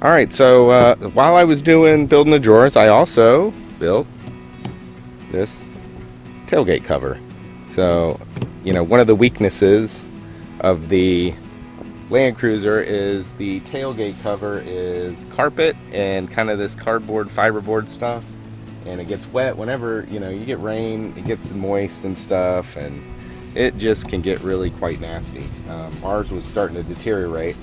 All right, so while I was building the drawers, I also built this tailgate cover. So, you know, one of the weaknesses of the Land Cruiser is the tailgate cover is carpet and kind of this cardboard fiberboard stuff, and it gets wet whenever, you know, you get rain, it gets moist and stuff, and it just can get really quite nasty. Ours was starting to deteriorate,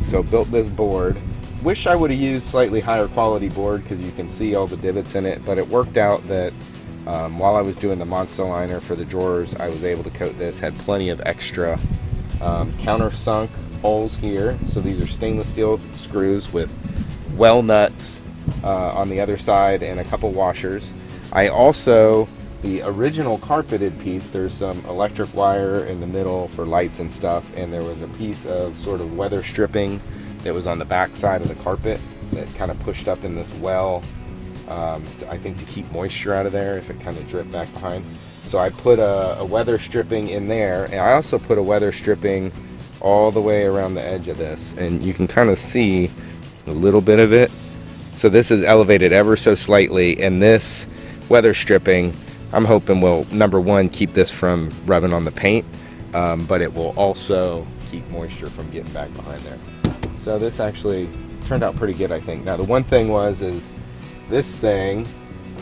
so built this board. Wish I would have used slightly higher quality board because you can see all the divots in it, but it worked out that while I was doing the monstaliner for the drawers, I was able to coat this. Had plenty of extra countersunk holes here. So these are stainless steel screws with well nuts on the other side and a couple washers. I also, the original carpeted piece, there's some electric wire in the middle for lights and stuff, and there was a piece of sort of weather stripping that was on the back side of the carpet that kind of pushed up in this well, I think to keep moisture out of there if it kind of dripped back behind. So I put a weather stripping in there, and I also put a weather stripping all the way around the edge of this, and you can kind of see a little bit of it. So this is elevated ever so slightly, and this weather stripping, I'm hoping will, number one, keep this from rubbing on the paint, but it will also keep moisture from getting back behind there. So this actually turned out pretty good, I think. Now the one thing is this thing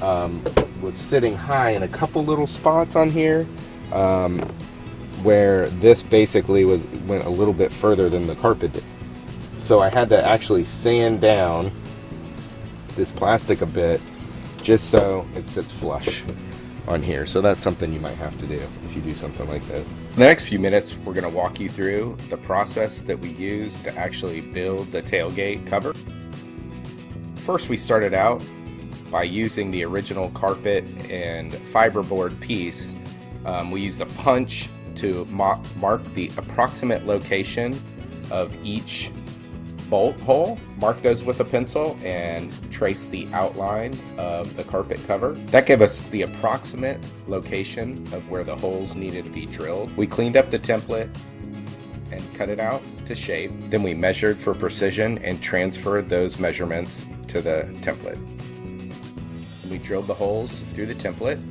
was sitting high in a couple little spots on here where this basically went a little bit further than the carpet did. So I had to actually sand down this plastic a bit just so it sits flush on here. So that's something you might have to do if you do something like this. The next few minutes, we're going to walk you through the process that we use to actually build the tailgate cover. First, we started out by using the original carpet and fiberboard piece. We used a punch to mark the approximate location of each bolt hole, mark those with a pencil, and trace the outline of the carpet cover. That gave us the approximate location of where the holes needed to be drilled. We cleaned up the template and cut it out to shape. Then we measured for precision and transferred those measurements to the template. We drilled the holes through the template.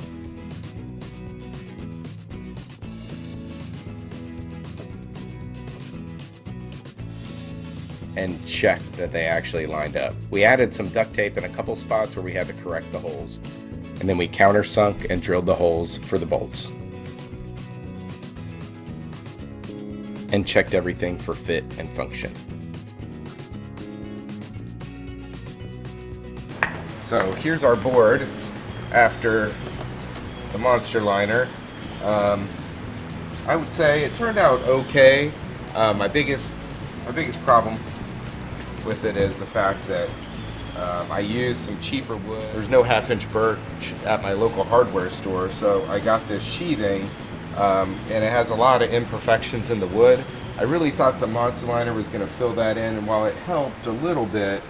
And checked that they actually lined up. We added some duct tape in a couple spots where we had to correct the holes. And then we countersunk and drilled the holes for the bolts. And checked everything for fit and function. So here's our board after the monster liner. I would say it turned out okay. My biggest problem with it is the fact that I used some cheaper wood. There's no 1/2-inch birch at my local hardware store, so I got this sheathing, and it has a lot of imperfections in the wood. I really thought the monster liner was going to fill that in, and while it helped a little bit,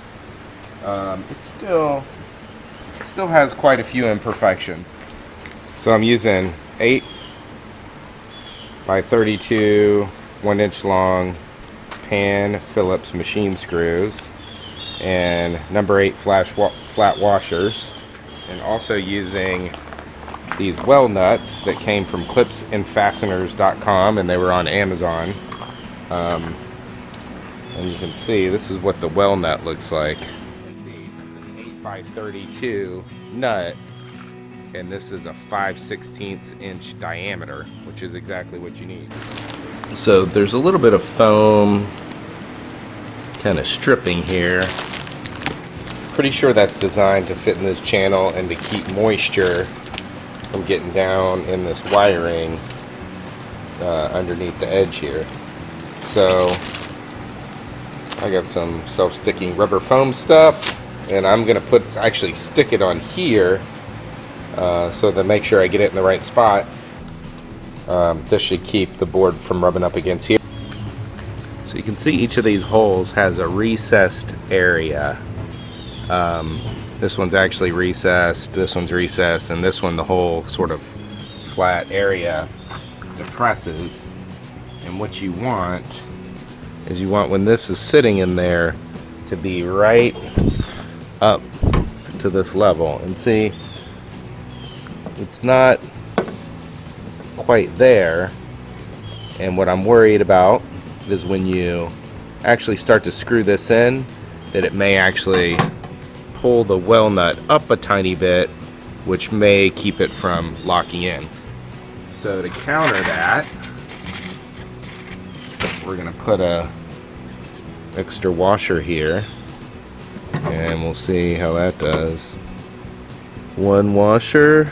it still has quite a few imperfections. So I'm using 8 by 32 1-inch long pan Phillips machine screws and number 8 flat washers, and also using these well nuts that came from clipsandfasteners.com, and they were on Amazon. And you can see this is what the well nut looks like. It's an 8 by 32 nut, and this is a 5/16 inch diameter, which is exactly what you need. So there's a little bit of foam kind of stripping here. Pretty sure that's designed to fit in this channel and to keep moisture from getting down in this wiring underneath the edge here. So I got some self-sticking rubber foam stuff, and I'm gonna actually stick it on here so to make sure I get it in the right spot. This should keep the board from rubbing up against here. So you can see each of these holes has a recessed area. This one's actually recessed, this one's recessed, and this one, the whole sort of flat area depresses. And what you want is when this is sitting in there to be right up to this level. And see, it's not quite there. And what I'm worried about is when you actually start to screw this in, that it may actually pull the well nut up a tiny bit, which may keep it from locking in. So to counter that, we're gonna put a extra washer here, and we'll see how that does. One washer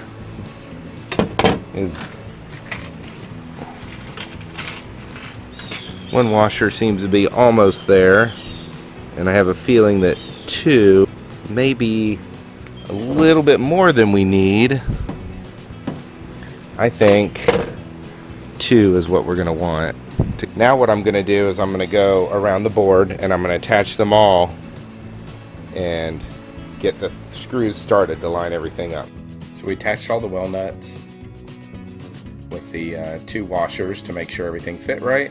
seems to be almost there, and I have a feeling that 2 may be a little bit more than we need. I think 2 is what we're gonna want. Now what I'm gonna do is I'm gonna go around the board and I'm gonna attach them all and get the screws started to line everything up. So we attached all the well nuts with the 2 washers to make sure everything fit right,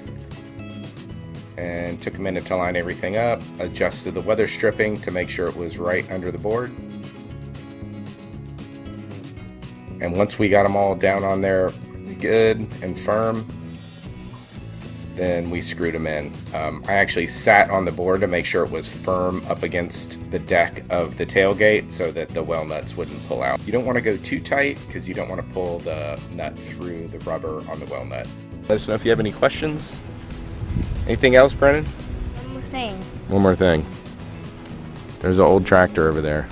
and took a minute to line everything up, adjusted the weather stripping to make sure it was right under the board. And once we got them all down on there good and firm, then we screwed them in. I actually sat on the board to make sure it was firm up against the deck of the tailgate so that the well nuts wouldn't pull out. You don't want to go too tight because you don't want to pull the nut through the rubber on the well nut. Let us know if you have any questions. Anything else, Brennan? One more thing. One more thing. There's an old tractor over there.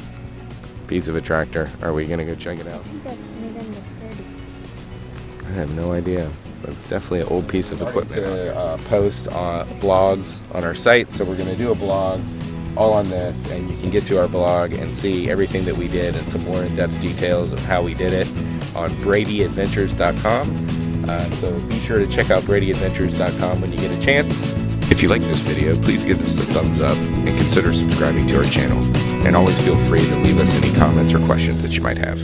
Piece of a tractor. Are we gonna go check it out? I think that's made in the 30s. I have no idea. But it's definitely an old piece of equipment. To post on blogs on our site, so we're gonna do a blog all on this, and you can get to our blog and see everything that we did and some more in-depth details of how we did it on bradyadventures.com. So be sure to check out bradyadventures.com when you get a chance. If you like this video, please give us the thumbs up and consider subscribing to our channel. And always feel free to leave us any comments or questions that you might have.